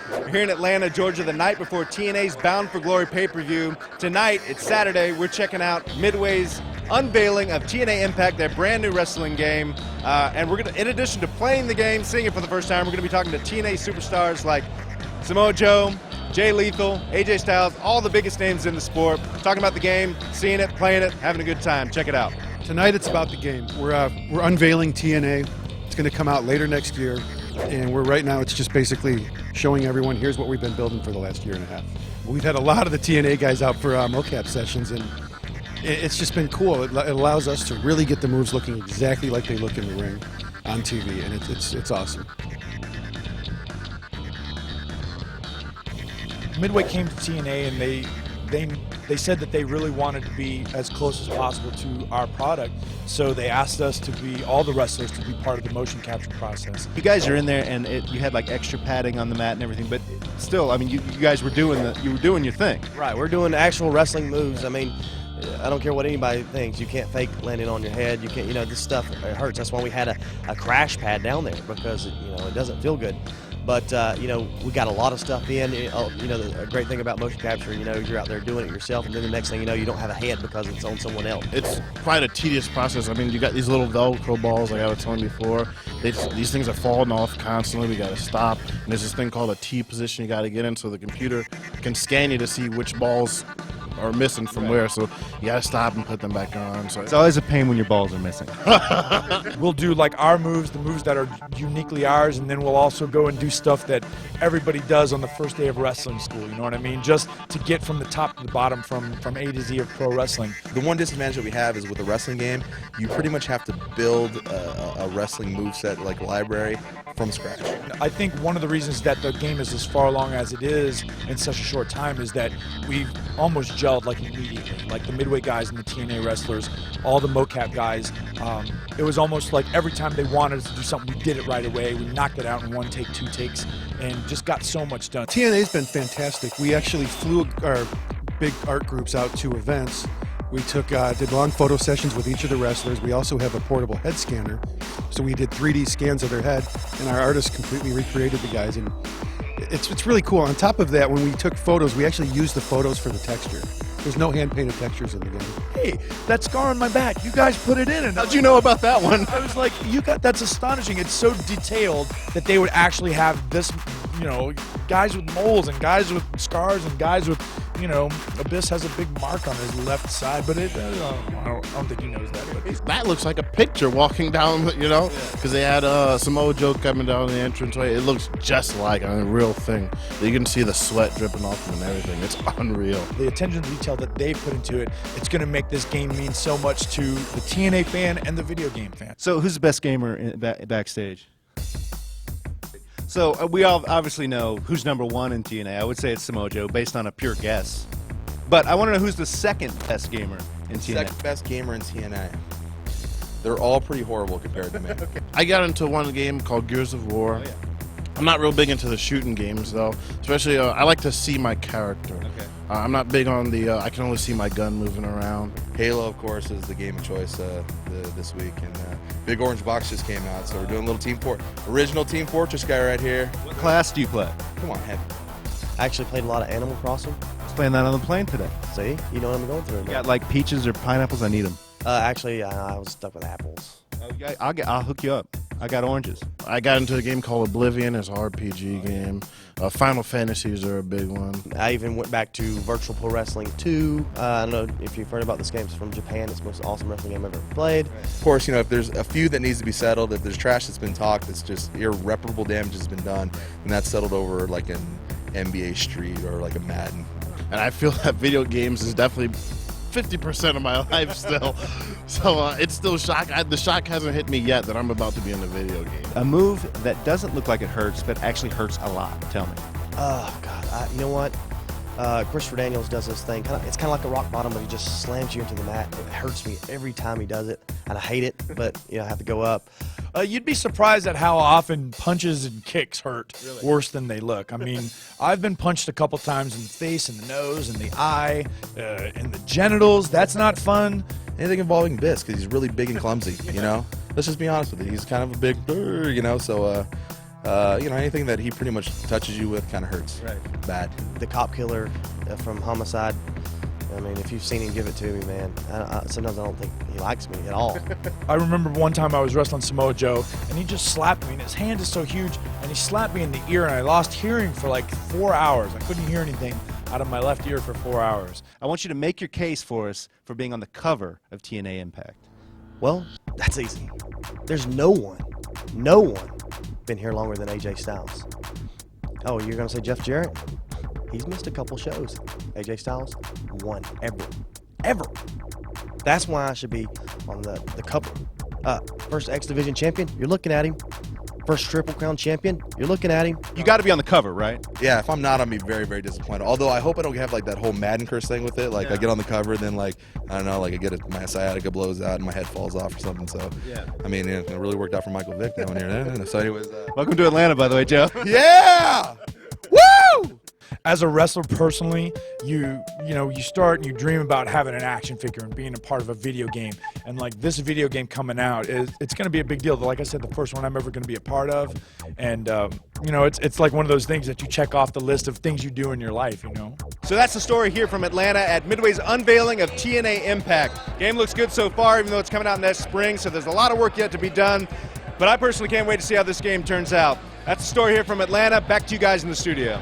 We're here in Atlanta, Georgia, the night before TNA's Bound for Glory pay-per-view. Tonight, it's Saturday, we're checking out Midway's unveiling of TNA iMPACT, their brand new wrestling game. And we're gonna, in addition to playing the game, seeing it for the first time, we're gonna be talking to TNA superstars like Samoa Joe, Jay Lethal, AJ Styles, all the biggest names in the sport. Talking about the game, seeing it, playing it, having a good time. Check it out. Tonight it's about the game. We're unveiling TNA. It's going to come out later next year, and right now it's just basically showing everyone here's what we've been building for the last year and a half. We've had a lot of the TNA guys out for mocap sessions, and it's just been cool. It allows us to really get the moves looking exactly like they look in the ring on TV, and it's awesome. Midway came to TNA and they said that they really wanted to be as close as possible to our product, so they asked us to be, all the wrestlers, to be part of the motion capture process. You guys are in there, and you had like extra padding on the mat and everything, but still, I mean, you guys were doing your thing. Right, we're doing actual wrestling moves. I mean, I don't care what anybody thinks. You can't fake landing on your head. You can't, this stuff, it hurts. That's why we had a crash pad down there, because it doesn't feel good. But, we got a lot of stuff in. The great thing about motion capture, you're out there doing it yourself, and then the next thing you know, you don't have a head because it's on someone else. It's quite a tedious process. I mean, you got these little Velcro balls, like I was telling you before. These things are falling off constantly. We got to stop. And there's this thing called a T position you got to get in so the computer can scan you to see which balls are missing from where, so you gotta stop and put them back on. So it's always a pain when your balls are missing. We'll do like our moves, the moves that are uniquely ours, and then we'll also go and do stuff that everybody does on the first day of wrestling school, you know what I mean? Just to get from the top to the bottom, from A to Z of pro wrestling. The one disadvantage that we have is with a wrestling game, you pretty much have to build a wrestling moveset like library from scratch. I think one of the reasons that the game is as far along as it is in such a short time is that we've almost gelled like immediately. Like the Midway guys and the TNA wrestlers, all the mocap guys, it was almost like every time they wanted us to do something, we did it right away. We knocked it out in 1 take, 2 takes, and just got so much done. TNA's been fantastic. We actually flew our big art groups out to events. We did long photo sessions with each of the wrestlers. We also have a portable head scanner, so we did 3D scans of their head, and our artists completely recreated the guys, and it's really cool. On top of that, when we took photos, we actually used the photos for the texture. There's no hand-painted textures in the game. Hey, that scar on my back, you guys put it in. And how'd you know about that one? I was like, that's astonishing. It's so detailed that they would actually have this, guys with moles and guys with scars and guys with, Abyss has a big mark on his left side, but I don't think he knows that. But that looks like a picture walking down, because they had Samoa Joe coming down the entranceway. It looks just like a real thing. You can see the sweat dripping off him and everything. It's unreal. The attention to detail that they put into it, it's going to make this game mean so much to the TNA fan and the video game fan. So who's the best gamer backstage? So we all obviously know who's #1 in TNA. I would say it's Samoa Joe, based on a pure guess. But I want to know who's the second best gamer in TNA. Second best gamer in TNA. They're all pretty horrible compared to me. Okay. I got into one game called Gears of War. Oh, yeah. I'm not real big into the shooting games, though. Especially, I like to see my character. Okay. I'm not big on the, I can only see my gun moving around. Halo, of course, is the game of choice this week. And Big Orange Box just came out, so we're doing a little original Team Fortress guy right here. What class do you play? Come on, heavy. I actually played a lot of Animal Crossing. I was playing that on the plane today. See? You know what I'm going through. You got like peaches or pineapples? I need them. Actually, I was stuck with apples. Oh, yeah, I'll hook you up. I got oranges. I got into a game called Oblivion. It's an RPG game. Final Fantasies are a big one. I even went back to Virtual Pro Wrestling 2. I don't know if you've heard about this game. It's from Japan. It's the most awesome wrestling game I've ever played. Of course, if there's a feud that needs to be settled, if there's trash that's been talked, that's just irreparable damage has been done, and that's settled over like an NBA Street or like a Madden. And I feel that video games is definitely 50% of my life still. So it's still shock. The shock hasn't hit me yet that I'm about to be in a video game. A move that doesn't look like it hurts, but actually hurts a lot. Tell me. Oh, God. You know what? Christopher Daniels does this thing. It's kind of like a rock bottom, but he just slams you into the mat. It hurts me every time he does it, and I hate it, but I have to go up. You'd be surprised at how often punches and kicks hurt worse than they look. I mean, I've been punched a couple times in the face, in the nose, in the eye, in the genitals. That's not fun. Anything involving Biss, because he's really big and clumsy, Let's just be honest with you. He's kind of a big, so anything that he pretty much touches you with kind of hurts. Right. Bad. The cop killer from Homicide. I mean, if you've seen him, give it to me, man. Sometimes I don't think he likes me at all. I remember one time I was wrestling Samoa Joe, and he just slapped me, and his hand is so huge, and he slapped me in the ear, and I lost hearing for like 4 hours. I couldn't hear anything out of my left ear for 4 hours. I want you to make your case for us for being on the cover of TNA Impact. Well, that's easy. There's no one been here longer than AJ Styles. Oh, you're going to say Jeff Jarrett? He's missed a couple shows. AJ Styles, one ever. That's why I should be on the cover. First X Division champion, you're looking at him. First Triple Crown champion, you're looking at him. You got to be on the cover, right? Yeah, if I'm not, I'll be very, very disappointed. Although I hope I don't have like that whole Madden curse thing with it. Like I get on the cover and then like, I don't know, like I get my sciatica blows out and my head falls off or something. So, Yeah. I mean, it really worked out for Michael Vick down here. So anyways. Welcome to Atlanta, by the way, Joe. Yeah! Woo! As a wrestler personally, you start and you dream about having an action figure and being a part of a video game. And like this video game coming out, it's going to be a big deal. Like I said, the first one I'm ever going to be a part of. And, it's like one of those things that you check off the list of things you do in your life, So that's the story here from Atlanta at Midway's unveiling of TNA Impact. Game looks good so far, even though it's coming out next spring, so there's a lot of work yet to be done. But I personally can't wait to see how this game turns out. That's the story here from Atlanta. Back to you guys in the studio.